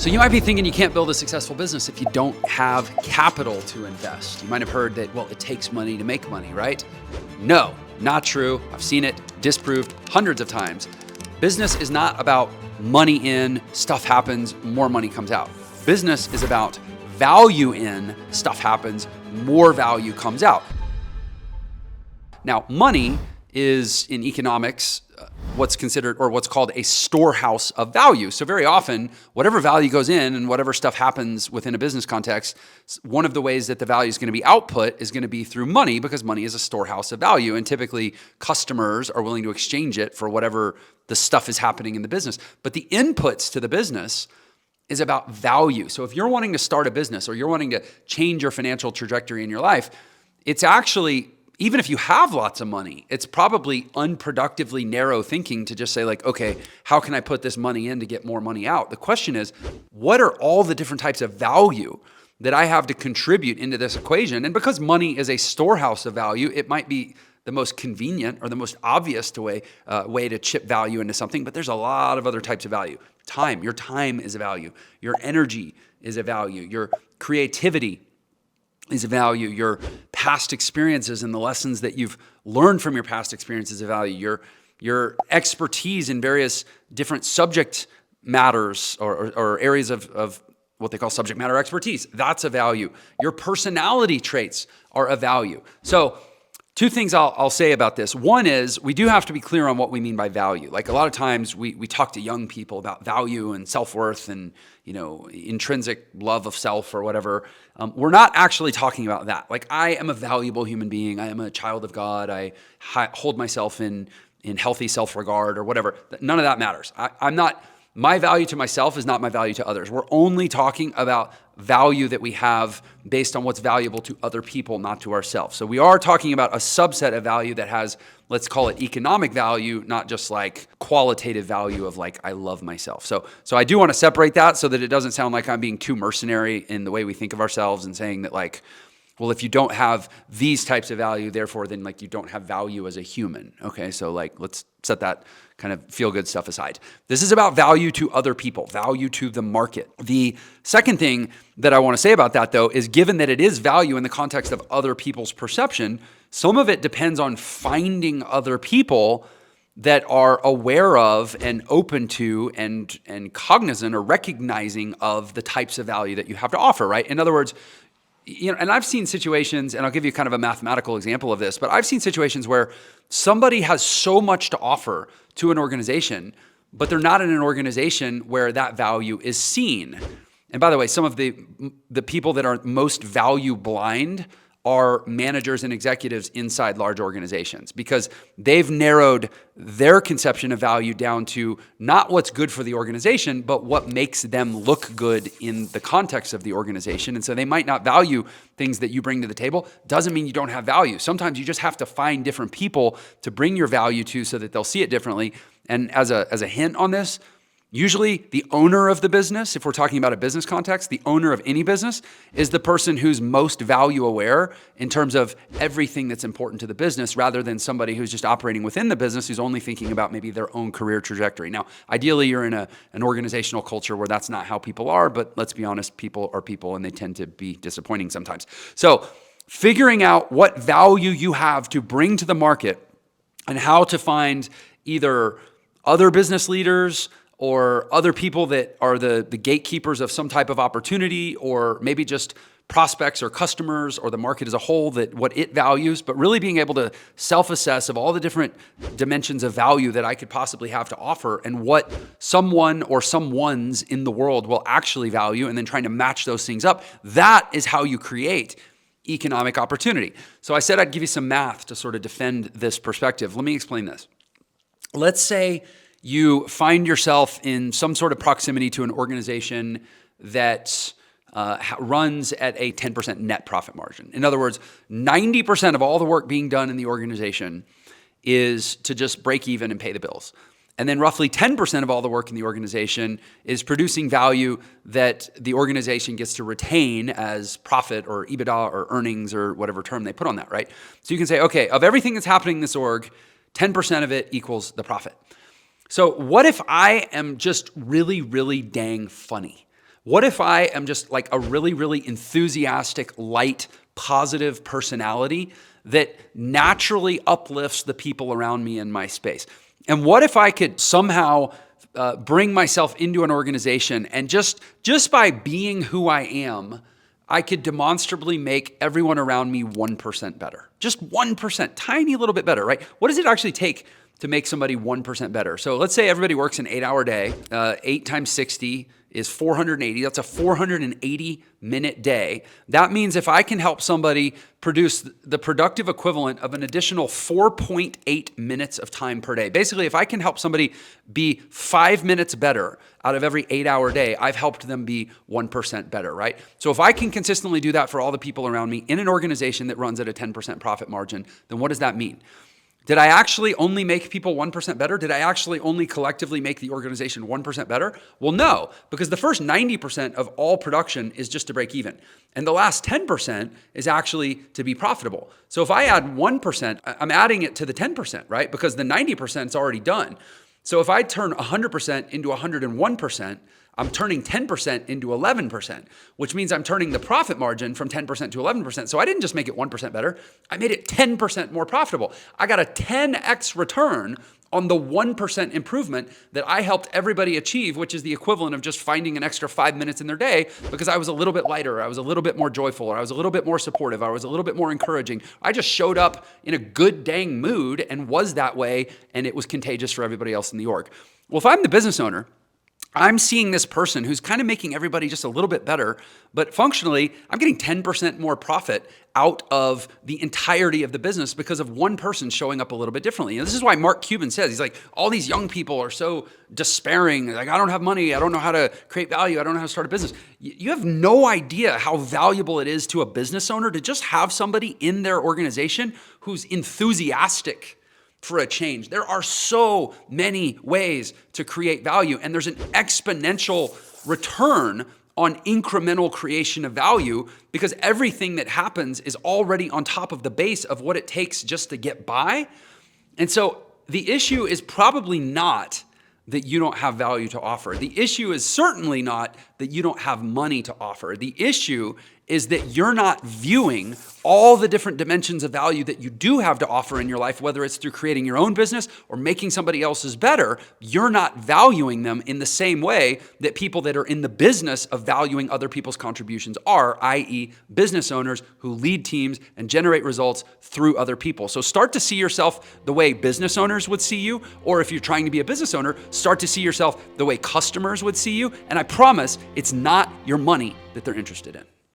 So you might be thinking you can't build a successful business if you don't have capital to invest. You might have heard that, well, it takes money to make money, right? No, not true. I've seen it disproved hundreds of times. Business is not about money in, stuff happens, more money comes out. Business is about value in, stuff happens, more value comes out. Now, money is in economics what's considered or what's called a storehouse of value. So very often, whatever value goes in and whatever stuff happens within a business context, one of the ways that the value is going to be output is going to be through money, because money is a storehouse of value. And typically customers are willing to exchange it for whatever the stuff is happening in the business. But the inputs to the business is about value. So if you're wanting to start a business or you're wanting to change your financial trajectory in your life, it's actually, even if you have lots of money, it's probably unproductively narrow thinking to just say like, okay, how can I put this money in to get more money out? The question is, what are all the different types of value that I have to contribute into this equation? And because money is a storehouse of value, it might be the most convenient or the most obvious way to chip value into something, but there's a lot of other types of value. Time, your time is a value. Your energy is a value. Your creativity is a value. Your past experiences and the lessons that you've learned from your past experiences is a value. Your expertise in various different subject matters or areas of what they call subject matter expertise, that's a value. Your personality traits are a value. So two things I'll say about this. One is we do have to be clear on what we mean by value. Like a lot of times we talk to young people about value and self-worth and, intrinsic love of self or whatever. We're not actually talking about that. Like, I am a valuable human being. I am a child of God. I hold myself in healthy self-regard or whatever. None of that matters. My value to myself is not my value to others. We're only talking about value that we have based on what's valuable to other people, not to ourselves. So we are talking about a subset of value that has, let's call it economic value, not just like qualitative value of like, I love myself. So I do want to separate that so that it doesn't sound like I'm being too mercenary in the way we think of ourselves and saying that like, well, if you don't have these types of value, therefore then like you don't have value as a human. Okay, so like let's set that kind of feel-good stuff aside. This is about value to other people, value to the market. The second thing that I want to say about that though is, given that it is value in the context of other people's perception, some of it depends on finding other people that are aware of and open to and cognizant or recognizing of the types of value that you have to offer, right? In other words, and I've seen situations, and I'll give you kind of a mathematical example of this, but I've seen situations where somebody has so much to offer to an organization, but they're not in an organization where that value is seen. And by the way, some of the people that are most value blind are managers and executives inside large organizations, because they've narrowed their conception of value down to not what's good for the organization, but what makes them look good in the context of the organization. And so they might not value things that you bring to the table. Doesn't mean you don't have value. Sometimes you just have to find different people to bring your value to so that they'll see it differently. And as a hint on this, usually the owner of the business, if we're talking about a business context, the owner of any business is the person who's most value aware in terms of everything that's important to the business, rather than somebody who's just operating within the business who's only thinking about maybe their own career trajectory. Now, ideally you're in an organizational culture where that's not how people are, but let's be honest, people are people and they tend to be disappointing sometimes. So figuring out what value you have to bring to the market and how to find either other business leaders or other people that are the gatekeepers of some type of opportunity, or maybe just prospects or customers or the market as a whole, that what it values, but really being able to self-assess of all the different dimensions of value that I could possibly have to offer and what someone or someones in the world will actually value, and then trying to match those things up. That is how you create economic opportunity. So I said I'd give you some math to sort of defend this perspective. Let me explain this. Let's say you find yourself in some sort of proximity to an organization that runs at a 10% net profit margin. In other words, 90% of all the work being done in the organization is to just break even and pay the bills. And then roughly 10% of all the work in the organization is producing value that the organization gets to retain as profit or EBITDA or earnings or whatever term they put on that, right? So you can say, okay, of everything that's happening in this org, 10% of it equals the profit. So what if I am just really, really dang funny? What if I am just like a really, really enthusiastic, light, positive personality that naturally uplifts the people around me in my space? And what if I could somehow bring myself into an organization and just by being who I am, I could demonstrably make everyone around me 1% better. Just 1%, tiny little bit better, right? What does it actually take to make somebody 1% better? So let's say everybody works an 8-hour day. 8 times 60 is 480. That's a 480-minute day. That means if I can help somebody produce the productive equivalent of an additional 4.8 minutes of time per day. Basically, if I can help somebody be 5 minutes better out of every 8-hour day, I've helped them be 1% better, right? So if I can consistently do that for all the people around me in an organization that runs at a 10% profit margin, then what does that mean? Did I actually only make people 1% better? Did I actually only collectively make the organization 1% better? Well, no, because the first 90% of all production is just to break even. And the last 10% is actually to be profitable. So if I add 1%, I'm adding it to the 10%, right? Because the 90% is already done. So if I turn 100% into 101%, I'm turning 10% into 11%, which means I'm turning the profit margin from 10% to 11%. So I didn't just make it 1% better, I made it 10% more profitable. I got a 10x return on the 1% improvement that I helped everybody achieve, which is the equivalent of just finding an extra 5 minutes in their day because I was a little bit lighter, I was a little bit more joyful, or I was a little bit more supportive, I was a little bit more encouraging. I just showed up in a good dang mood and was that way, and it was contagious for everybody else in the org. Well, if I'm the business owner, I'm seeing this person who's kind of making everybody just a little bit better, but functionally, I'm getting 10% more profit out of the entirety of the business because of one person showing up a little bit differently. And this is why Mark Cuban says, he's like, all these young people are so despairing. Like, I don't have money. I don't know how to create value. I don't know how to start a business. You have no idea how valuable it is to a business owner to just have somebody in their organization who's enthusiastic for a change. There are so many ways to create value, and there's an exponential return on incremental creation of value because everything that happens is already on top of the base of what it takes just to get by. And so the issue is probably not that you don't have value to offer. The issue is certainly not that you don't have money to offer. The issue is that you're not viewing all the different dimensions of value that you do have to offer in your life, whether it's through creating your own business or making somebody else's better. You're not valuing them in the same way that people that are in the business of valuing other people's contributions are, i.e. business owners who lead teams and generate results through other people. So start to see yourself the way business owners would see you, or if you're trying to be a business owner, start to see yourself the way customers would see you. And I promise it's not your money that they're interested in.